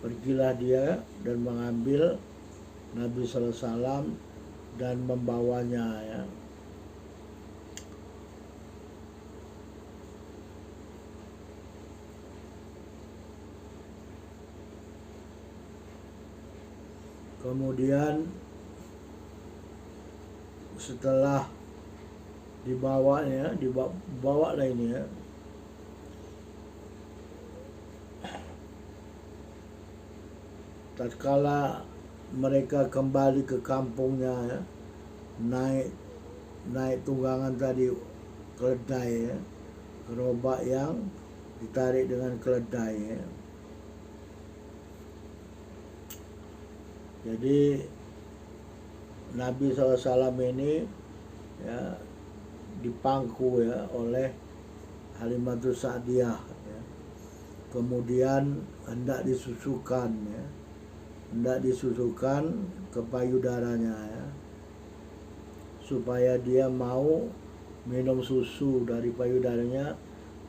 Pergilah dia dan mengambil Nabi sallallahu alaihi wasallam dan membawanya ya. Kemudian setelah dibawanya, dibawa lah ini ya, tatkala mereka kembali ke kampungnya ya, naik tunggangan tadi, keledai ya, gerobak yang ditarik dengan keledai ya. Jadi Nabi SAW ini ya dipangku ya oleh Halimatus Sa'diyah ya. Kemudian hendak disusukan ya, ke payudaranya ya, supaya dia mau minum susu dari payudaranya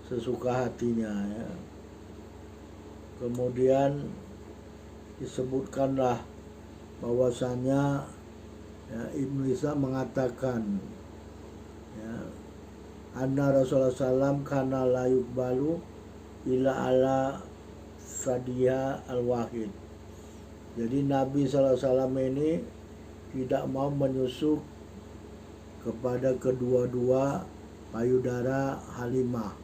sesuka hatinya ya. Kemudian disebutkanlah bahwasannya ya, Ibnu Isa mengatakan ya, anna Rasulullah SAW kana la yuqbalu ila ala sadiya al-wahid. Jadi Nabi SAW ini tidak mau menyusu kepada kedua-dua payudara Halimah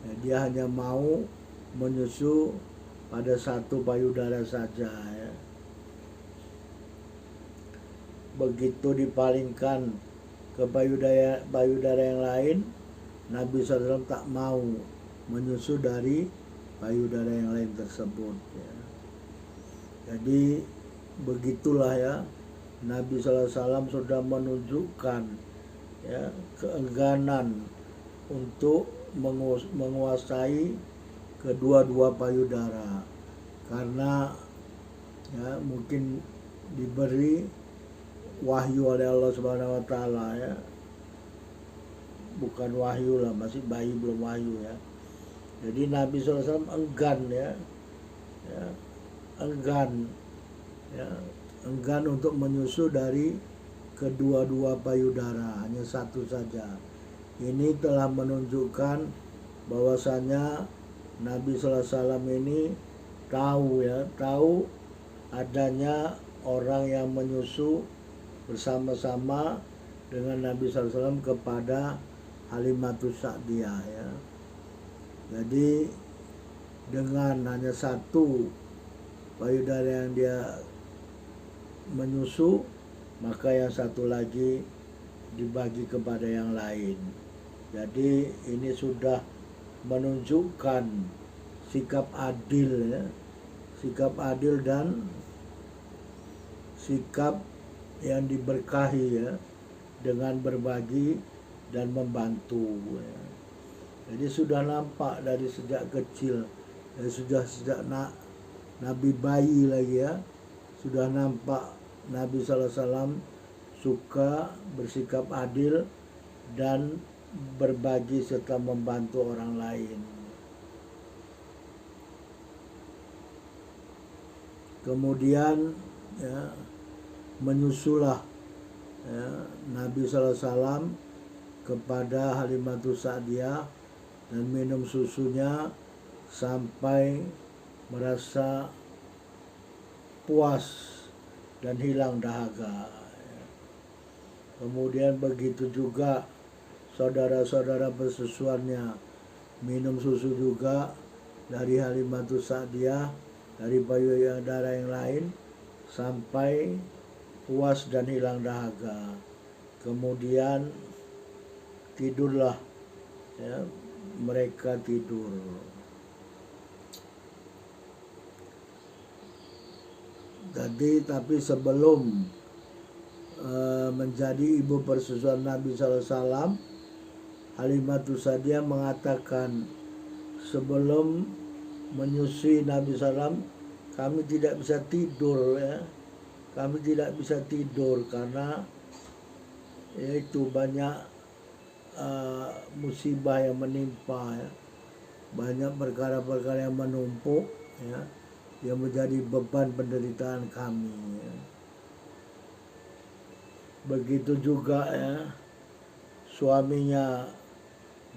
ya, dia hanya mau menyusu pada satu payudara saja ya. Begitu dipalingkan ke payudara yang lain, Nabi SAW tak mau menyusu dari payudara yang lain tersebut ya. Jadi begitulah ya, Nabi SAW sudah menunjukkan ya, keengganan untuk menguasai kedua-dua payudara, karena ya mungkin diberi wahyu oleh Allah Subhanahu wa taala ya. Bukan wahyu lah, masih bayi belum wahyu ya. Jadi Nabi SAW enggan ya, enggan untuk menyusu dari kedua-dua payudara, hanya satu saja. Ini telah menunjukkan bahwasanya Nabi SAW ini tahu adanya orang yang menyusu bersama-sama dengan Nabi SAW kepada Halimatus Sa'diyah ya. Jadi dengan hanya satu payudara yang dia menyusu, maka yang satu lagi dibagi kepada yang lain. Jadi ini sudah menunjukkan sikap adil ya, sikap adil dan sikap yang diberkahi ya, dengan berbagi dan membantu ya. Jadi sudah nampak dari sejak kecil ya, sejak Nabi bayi lagi ya, sudah nampak Nabi SAW suka bersikap adil dan berbagi serta membantu orang lain. Kemudian ya, menyusulah ya, Nabi SAW kepada Halimatus Sa'diyah dan minum susunya sampai merasa puas dan hilang dahaga. Kemudian begitu juga saudara-saudara persusuannya minum susu juga dari Halimatus Sa'diyah, dari payudara yang lain, sampai puas dan hilang dahaga. Kemudian tidurlah ya, mereka tidur. Jadi tapi sebelum menjadi ibu persusuan Nabi SAW, Halimatus Sa'diyah mengatakan, sebelum menyusui Nabi SAW, kami tidak bisa tidur ya. Kami tidak bisa tidur karena yaitu banyak musibah yang menimpa ya. Banyak perkara-perkara yang menumpuk ya. yang menjadi beban penderitaan kami ya. Begitu juga ya suaminya,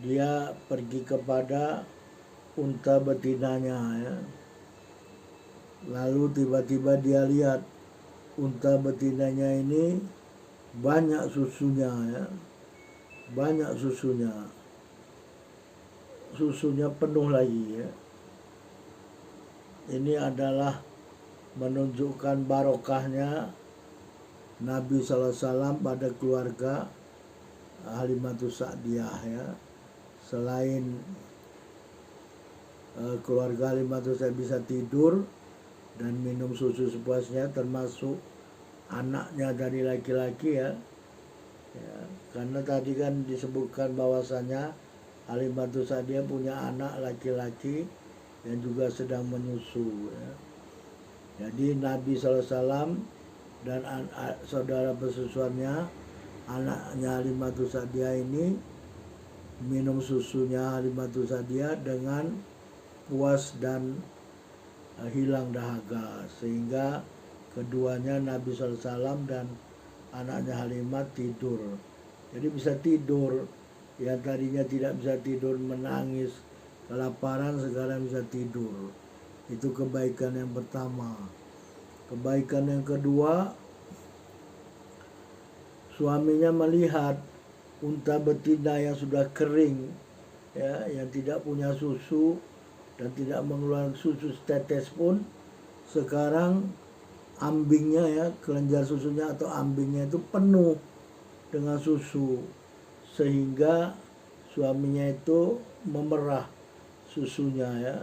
dia pergi kepada unta betinanya ya. Lalu tiba-tiba dia lihat unta betinanya ini banyak susunya ya. Banyak susunya. Susunya penuh lagi ya. Ini adalah menunjukkan barokahnya Nabi SAW pada keluarga Halimatus Sa'diyah ya. Selain keluarga Halimatus Sa'diyah bisa tidur dan minum susu sepuasnya, termasuk anaknya dari laki-laki ya. Ya, karena tadi kan disebutkan bahwasanya Halimatus Sa'diyah punya anak laki-laki yang juga sedang menyusu ya. Jadi Nabi SAW dan saudara bersusuannya, anaknya Halimatus Sa'diyah ini minum susunya Halimatus Sa'diyah dengan puas dan hilang dahaga, sehingga keduanya Nabi SAW dan anaknya Halimah tidur. Jadi bisa tidur, yang tadinya tidak bisa tidur menangis kelaparan sekarang bisa tidur. Itu kebaikan yang pertama. Kebaikan yang kedua, suaminya melihat unta betina yang sudah kering ya, yang tidak punya susu dan tidak mengeluarkan susu setetes pun, sekarang ambingnya ya, kelenjar susunya atau ambingnya itu penuh dengan susu, sehingga suaminya itu memerah susunya ya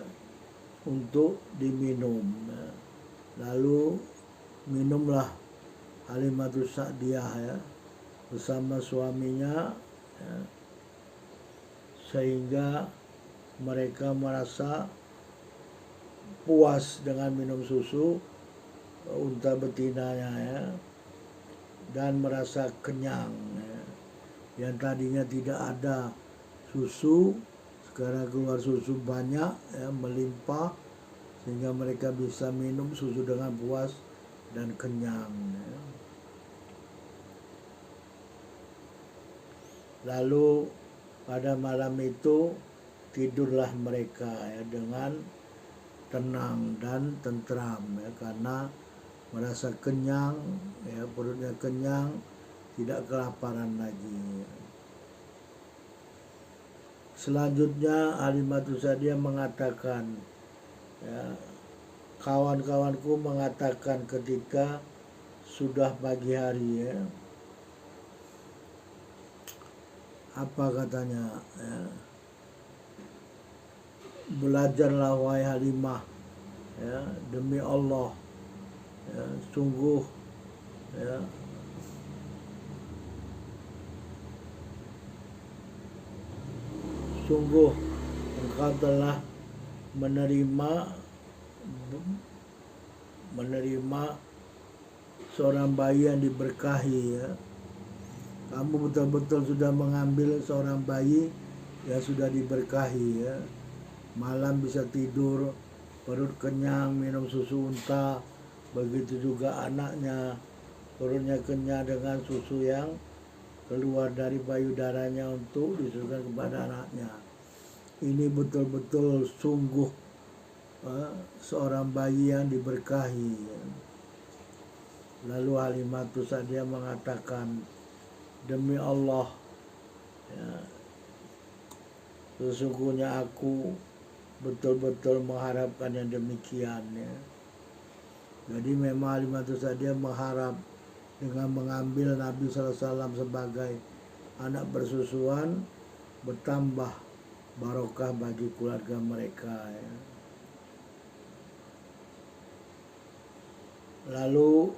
untuk diminum ya. Lalu minumlah Halimatus Sa'diyah ya bersama suaminya ya, sehingga mereka merasa puas dengan minum susu unta betinanya ya, dan merasa kenyang ya. Yang tadinya tidak ada susu, sekarang keluar susu banyak ya, melimpah, sehingga mereka bisa minum susu dengan puas dan kenyang ya. Lalu pada malam itu tidurlah mereka ya dengan tenang dan tentram ya, karena merasa kenyang ya, perutnya kenyang, tidak kelaparan lagi. Selanjutnya Halimatus Sa'diyah mengatakan ya, kawan-kawanku mengatakan ketika sudah pagi hari ya, apa katanya ya, belajarlah wahai Halimah ya, demi Allah ya, sungguh ya, sungguh engkau telah menerima seorang bayi yang diberkahi ya. Kamu betul-betul sudah mengambil seorang bayi yang sudah diberkahi ya. Malam bisa tidur, perut kenyang, minum susu unta. Begitu juga anaknya, perutnya kenyang dengan susu yang keluar dari payudaranya untuk disusukan kepada anaknya. Ini betul-betul sungguh seorang bayi yang diberkahi. Lalu Halimatus Sa'diyah mengatakan, demi Allah ya, sesungguhnya aku betul-betul mengharapkan yang demikian ya. Jadi memang Halimatus Sa'diyah mengharap dengan mengambil Nabi SAW sebagai anak bersusuan, bertambah barokah bagi keluarga mereka ya. Lalu